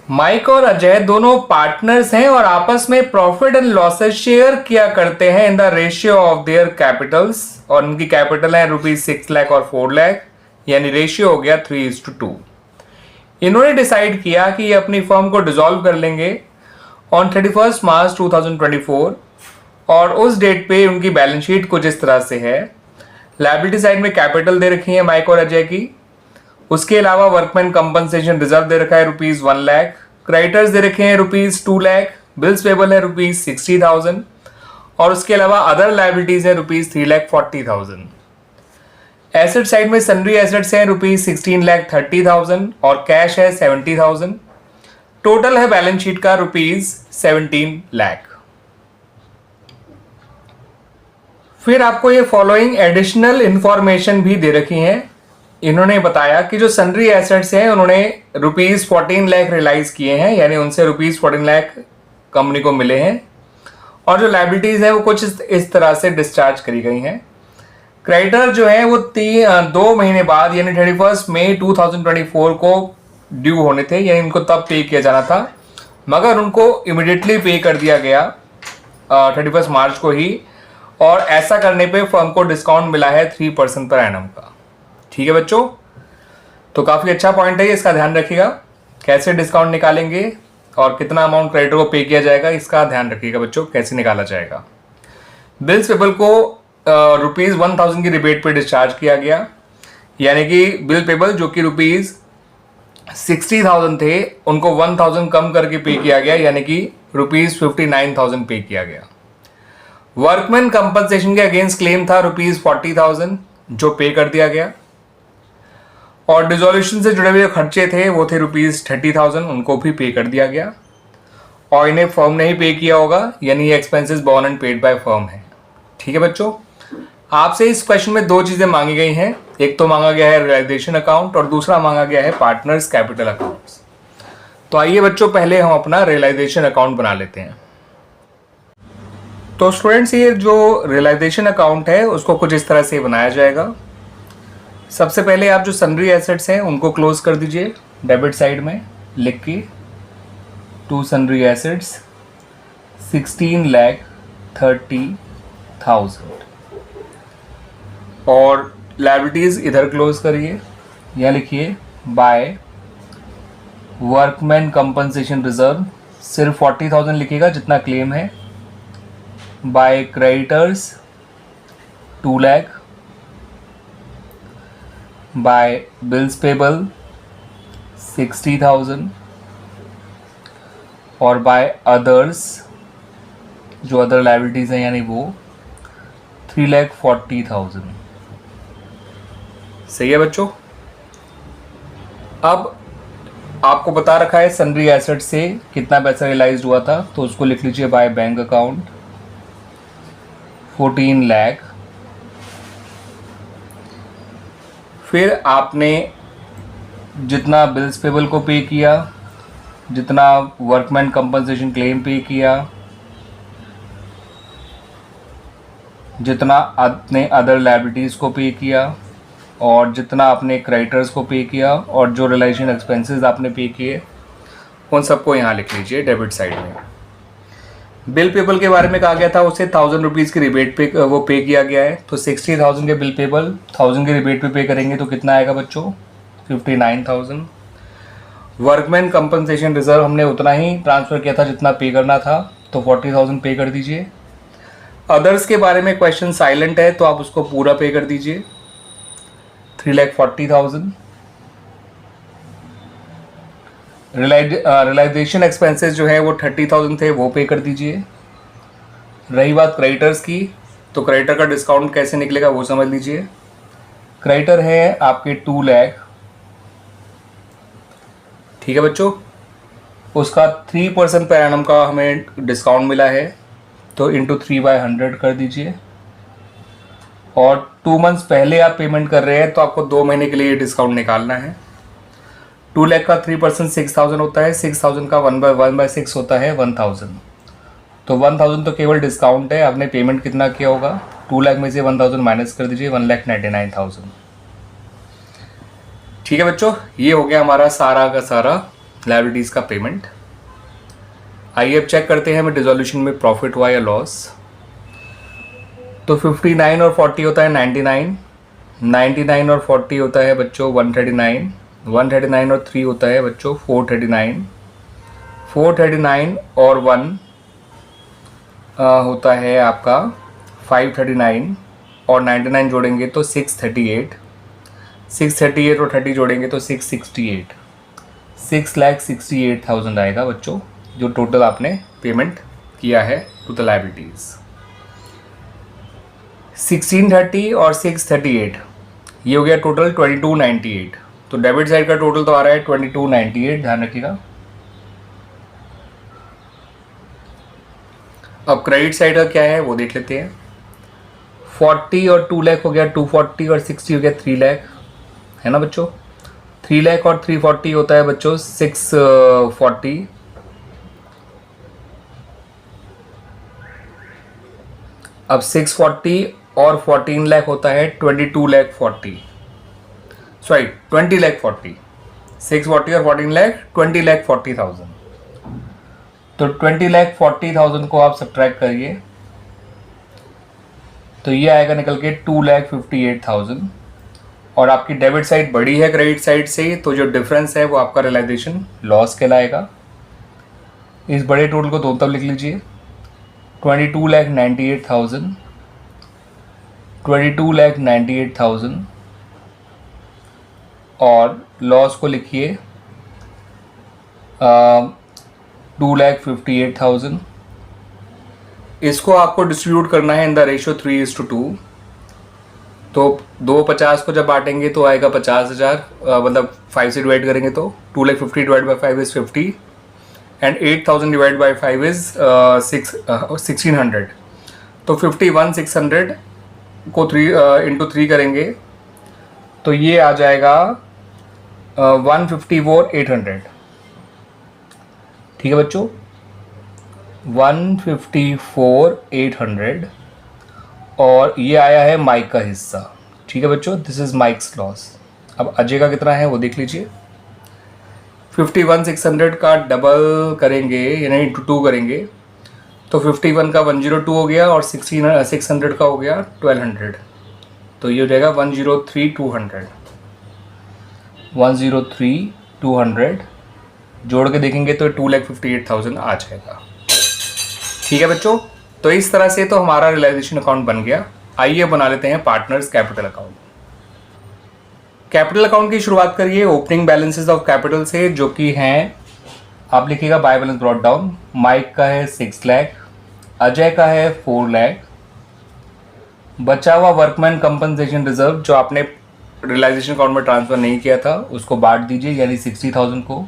Mic और अजय दोनों partners हैं और आपस में प्रॉफिट एंड लॉसेस शेयर किया करते हैं in the ratio of their Capitals. और इनकी कैपिटल है ₹6 लाख और 4 लाख, यानी रेशियो हो गया 3:2। इन्होंने डिसाइड किया कि ये अपनी फर्म को डिसॉल्व कर लेंगे ऑन 31 मार्च 2024 और उस डेट पे उनकी बैलेंस शीट कुछ इस तरह से है। लायबिलिटी साइड में कैपिटल दे रखी है माइक और अजय की, उसके अलावा वर्कमैन कंपनसेशन रिजर्व दे रखा है ₹1 लाख, क्रेडिटर्स दे रखे हैं ₹2 लाख, बिल्स पेबल है ₹60,000 और उसके अलावा अदर लायबिलिटीज है ₹3,40,000। एसेट साइड में सन्ड्री एसेट्स हैं ₹16,30,000 और कैश है 70,000। टोटल है बैलेंस शीट का ₹17 लाख। फिर आपको ये फॉलोइंग एडिशनल इंफॉर्मेशन भी दे रखी हैं। इन्होंने बताया कि जो सन्ड्री एसेट्स हैं उन्होंने ₹14 लाख रियलाइज किए हैं, यानी उनसे ₹14 लाख कंपनी को मिले हैं और जो लायबिलिटीज है वो कुछ इस तरह से डिस्चार्ज करी गई हैं। क्रेडिटर जो है वो 2 महीने बाद यानी 31 मई 2024 को ड्यू होने थे, यानी उनको तब पे किया जाना था, मगर उनको इमिडिएटली पे कर दिया गया 31 मार्च को ही। और ऐसा करने पे फर्म को डिस्काउंट मिला है 3% पर एनम का। ठीक है बच्चों, तो काफ़ी अच्छा पॉइंट है, इसका ध्यान रखिएगा। कैसे डिस्काउंट निकालेंगे और कितना अमाउंट क्रेडिटर को पे किया जाएगा इसका ध्यान रखिएगा बच्चों, कैसे निकाला जाएगा। बिल्स पेबल को ₹1,000 की रिबेट पे डिस्चार्ज किया गया, यानी कि बिल पेबल जो कि ₹60,000 थे उनको 1,000 कम करके पे किया गया, यानी कि ₹59,000 पे किया गया। वर्कमैन कंपनसेशन के अगेंस्ट क्लेम था ₹40,000 जो पे कर दिया गया और डिसोल्यूशन से जुड़े हुए खर्चे थे वो थे ₹30,000, उनको भी पे कर दिया गया और इन्हें फर्म ने ही पे किया होगा, यानी ये expenses borne and paid by firm है। ठीक है बच्चों, आपसे इस क्वेश्चन में 2 चीज़ें मांगी गई हैं, एक तो मांगा गया है रियलाइजेशन अकाउंट और दूसरा मांगा गया है पार्टनर्स कैपिटल अकाउंट्स। तो आइए बच्चों पहले हम अपना रियलाइजेशन अकाउंट बना लेते हैं। तो स्टूडेंट्स ये जो रियलाइजेशन अकाउंट है उसको कुछ इस तरह से बनाया जाएगा। सबसे पहले आप जो सन्ड्री एसेट्स हैं उनको क्लोज कर दीजिए डेबिट साइड में लिख के, टू सन्ड्री एसेट्स 16,30,000 और लायबिलिटीज इधर क्लोज करिए, यहाँ लिखिए बाय वर्कमैन कंपनसेशन रिजर्व, सिर्फ 40,000 लिखिएगा जितना क्लेम है, by creditors 2 lakh, by bills payable 60,000 और बाय अदर्स जो अदर लायबिलिटीज हैं यानी वो 3,40,000। सही है बच्चों। अब आपको बता रखा है सन्ड्री एसेट से कितना पैसा रियलाइज हुआ था, तो उसको लिख लीजिए बाय बैंक अकाउंट 14 लाख। फिर आपने जितना बिल्स पेबल को पे किया, जितना वर्कमैन कंपनसेशन क्लेम पे किया, जितना आपने अदर लायबिलिटीज़ को पे किया और जितना आपने क्रेडिटर्स को पे किया और जो रियलाइजेशन एक्सपेंसेस आपने पे किए, उन सबको यहाँ लिख लीजिए डेबिट साइड में। बिल पेबल के बारे में कहा गया था उसे ₹1,000 की रिबेट पे वो पे किया गया है, तो 60,000 के बिल पेबल 1,000 के रिबेट पे करेंगे तो कितना आएगा बच्चों 59,000। वर्कमैन कंपनसेशन रिजर्व हमने उतना ही ट्रांसफ़र किया था जितना पे करना था, तो 40,000 पे कर दीजिए। अदर्स के बारे में क्वेश्चन साइलेंट है तो आप उसको पूरा पे कर दीजिए 3,40,000। रियलाइजेशन एक्सपेंसेस जो है वो 30,000 थे, वो पे कर दीजिए। रही बात क्रेडिटर्स की, तो क्रेडिटर का डिस्काउंट कैसे निकलेगा वो समझ लीजिए। क्रेडिटर है आपके 2 लाख, ठीक है बच्चों, उसका 3% पर एनम का हमें डिस्काउंट मिला है, तो इंटू 3/100 कर दीजिए। और 2 मंथ्स पहले आप पेमेंट कर रहे हैं तो आपको 2 महीने के लिए डिस्काउंट निकालना है। 2 लाख का 3% 6,000 होता है, 6,000 का 1/6 होता है 1,000, तो 1,000 तो केवल डिस्काउंट है। आपने पेमेंट कितना किया होगा, 2 लाख में से 1,000 माइनस कर दीजिए, 1,99,000। ठीक है बच्चों, ये हो गया हमारा सारा का सारा लायबिलिटीज़ का पेमेंट। आइए अब चेक करते हैं हमें डिसोल्यूशन में प्रॉफिट हुआ या लॉस। तो 59 और 40 होता है 99, 99 और 40 होता है बच्चों 139, 139 और 3 होता है बच्चों 439, 439 और 1 होता है आपका 539 और 99 जोड़ेंगे तो 638, 638 और 30 जोड़ेंगे तो 668, 6,68,000 आएगा बच्चों, जो टोटल आपने पेमेंट किया है टू द लायबिलिटीज़। 1630 और 638 ये हो गया टोटल 2298। तो डेबिट साइड का टोटल तो आ रहा है 2298, ध्यान रखिएगा। अब क्रेडिट साइड का क्या है वो देख लेते हैं। 40 और 2 लाख हो गया 240 और 60 हो गया 3 लाख, है ना बच्चों। 3 लाख और 340 होता है बच्चों 640। अब 640 और 14 लाख होता है 22 लाख 40, सॉरी 20 लाख 40। 640 और 14 लाख 20 लाख 40,000। तो 20 लाख 40,000 को आप सब्ट्रैक्ट करिए तो ये आएगा निकल के 2,58,000। और आपकी डेबिट साइड बड़ी है क्रेडिट साइड से, तो जो डिफरेंस है वो आपका रियलाइजेशन लॉस कहलाएगा। इस बड़े टोटल को दोनों तरफ लिख लीजिए, 22,98,000, 22,98,000 और लॉस को लिखिए 2,58,000। इसको आपको डिस्ट्रीब्यूट करना है इन द रेशियो 3:2। तो 250 को जब बांटेंगे तो आएगा 50,000, मतलब 5 से डिवाइड करेंगे तो 2,50,000 divide by 5 is 50 and 8,000 divide by 5 is 1,600। तो 51,600 को 3 इंटू 3 करेंगे तो ये आ जाएगा 154,800। ठीक है बच्चों, 154,800 और ये आया है माइक का हिस्सा। ठीक है बच्चों, दिस इज माइक्स लॉस। अब अजय का कितना है वो देख लीजिए। 51,600 का डबल करेंगे यानी इंटू 2 करेंगे तो 51 का 102 हो गया और 600 का हो गया 1200। तो ये हो जाएगा 103,200, 103,200 जोड़ के देखेंगे तो 2,58,000 आ जाएगा। ठीक है बच्चों, तो इस तरह से तो हमारा रियलाइजेशन अकाउंट बन गया। आइए बना लेते हैं partners capital account. Capital account की शुरुआत करिए ओपनिंग बैलेंसेस ऑफ कैपिटल से, जो कि हैं, आप लिखिएगा बाय बैलेंस ब्रॉट डाउन। माइक का है 6 लाख, अजय का है 4 लाख, बचा हुआ वर्कमैन कंपनसेशन रिजर्व जो आपने रियलाइजेशन अकाउंट में ट्रांसफर नहीं किया था उसको बांट दीजिए, यानी 60,000 को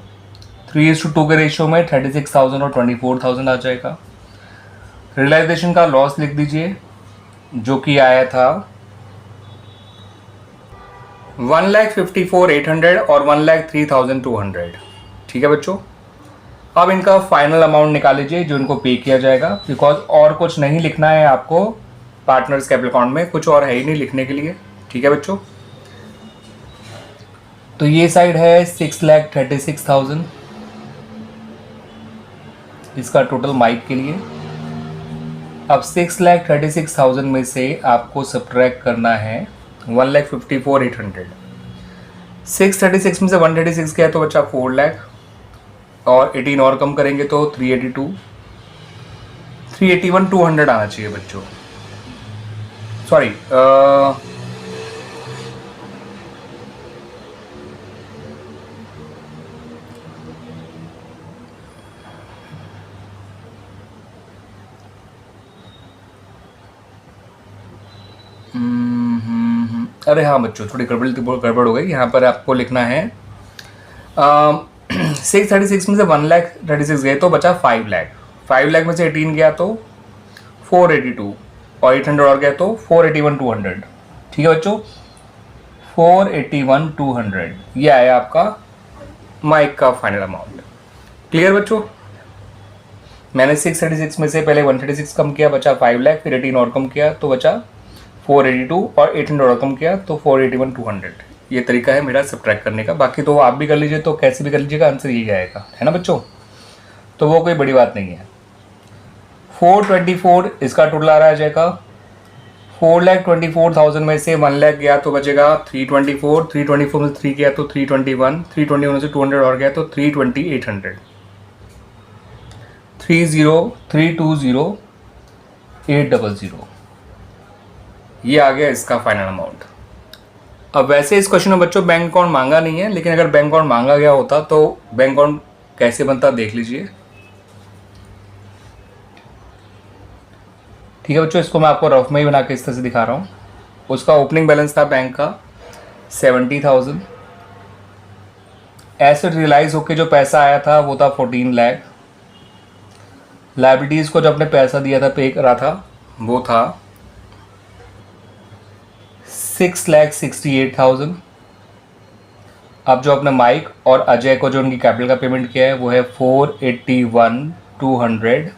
3:2 के रेशियो में 36,000 और 24,000 आ जाएगा। रियलाइजेशन का लॉस लिख दीजिए जो कि आया था 1,54,800 और 1,03,200। ठीक है बच्चों, अब इनका फाइनल अमाउंट निकाल लीजिए जो इनको पे किया जाएगा, बिकॉज और कुछ नहीं लिखना है आपको पार्टनर्स कैपिटल अकाउंट में, कुछ और है ही नहीं लिखने के लिए। ठीक है बच्चों, तो ये साइड है 6,36,000 इसका टोटल माइक के लिए। अब 6,36,000 में से आपको सब्ट्रैक्ट करना है 1,54,800। 636 में से 136 गया तो बचा 4 लाख और 18 और कम करेंगे तो 382, 381,200 आना चाहिए बच्चों। सॉरी, अरे हाँ बच्चों, थोड़ी गड़बड़ हो गई। यहाँ पर आपको लिखना है 636 में से 1,36,000 गए तो बचा 5 लाख। 5 लाख में से 18 गया तो 482 और 800 और गया तो 481,200। ठीक है बच्चों, 481,200 ये आया आपका माइक का फाइनल अमाउंट। क्लियर बच्चों, मैंने 636 में से पहले 136 कम किया, बचा 5 लाख, फिर 18 और कम किया तो बचा 482 और 800 और कम किया तो 481,200। ये तरीका है मेरा सब्ट्रैक्ट करने का। बाकी तो आप भी कर लीजिए, तो कैसे भी कर लीजिएगा, आंसर यही आएगा, है ना बच्चों। तो वो कोई बड़ी बात नहीं है। 424 इसका टोटल आ रहा जाएगा। 4,24,000 में से 1 लाख गया तो बचेगा 324, 324 में से 3 गया तो 321, 321 में से 200 और गया तो 320,800, 30320,800, ये आ गया इसका फाइनल अमाउंट। अब वैसे इस क्वेश्चन में बच्चों बैंक अकाउंट मांगा नहीं है, लेकिन अगर बैंक अकाउंट मांगा गया होता तो बैंक अकाउंट कैसे बनता देख लीजिए। ठीक है बच्चों, इसको मैं आपको रफ में ही बना के इस तरह से दिखा रहा हूँ। उसका ओपनिंग बैलेंस था बैंक का 70,000। एसेट रियलाइज होके जो पैसा आया था वो था 14 लाख। लाइबिलिटीज़ को जो अपने पैसा दिया था, पे करा था, वो था 6,68,000। अब जो अपने माइक और अजय को जो उनकी कैपिटल का पेमेंट किया है वो है 481,200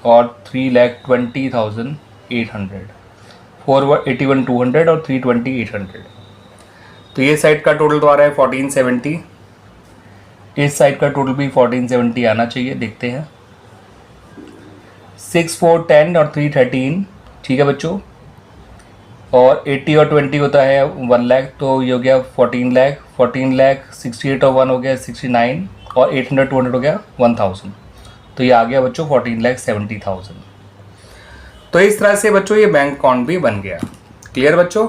और 3,20,800, 481,200 और 320,800। तो ये साइड का टोटल तो आ रहा है 1470। इस साइड का टोटल भी 1470 आना चाहिए, देखते हैं। 6, 4, 10 और 3, 13। ठीक है बच्चों, और 80 और 20 होता है 1 लाख, तो ये हो गया 14 लाख। 14 लाख 68 और 1 हो गया 69, और 800 200 हो गया 1000। तो ये आ गया बच्चों 14,70,000। तो इस तरह से बच्चों ये बैंक अकाउंट भी बन गया। क्लियर बच्चों।